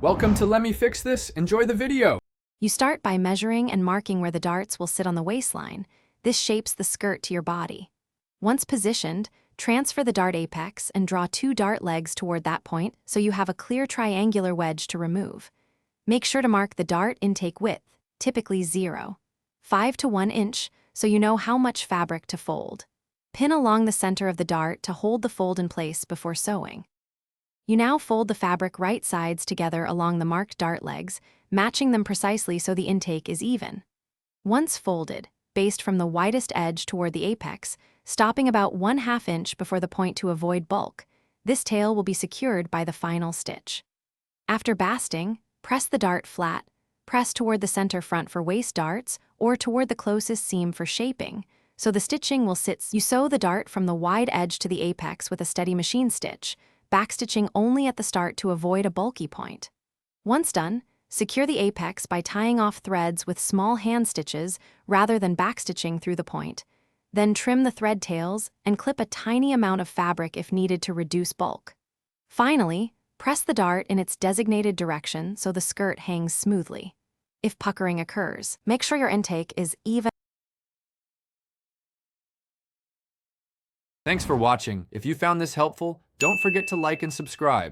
Welcome to Let Me Fix This. Enjoy the video. You start by measuring and marking where the darts will sit on the waistline. This shapes the skirt to your body. Once positioned, transfer the dart apex and draw 2 dart legs toward that point so you have a clear triangular wedge to remove. Make sure to mark the dart intake width, typically 0.5 to 1 inch, so you know how much fabric to fold. Pin along the center of the dart to hold the fold in place before sewing. You now fold the fabric right sides together along the marked dart legs, matching them precisely so the intake is even. Once folded, baste from the widest edge toward the apex, stopping about 1/2 inch before the point to avoid bulk. This tail will be secured by the final stitch. After basting, press the dart flat, press toward the center front for waist darts or toward the closest seam for shaping, so the stitching will sit. You sew the dart from the wide edge to the apex with a steady machine stitch, backstitching only at the start to avoid a bulky point. Once done, secure the apex by tying off threads with small hand stitches rather than backstitching through the point. Then trim the thread tails and clip a tiny amount of fabric if needed to reduce bulk. Finally, press the dart in its designated direction so the skirt hangs smoothly. If puckering occurs, make sure your intake is even. Thanks for watching. If you found this helpful, don't forget to like and subscribe.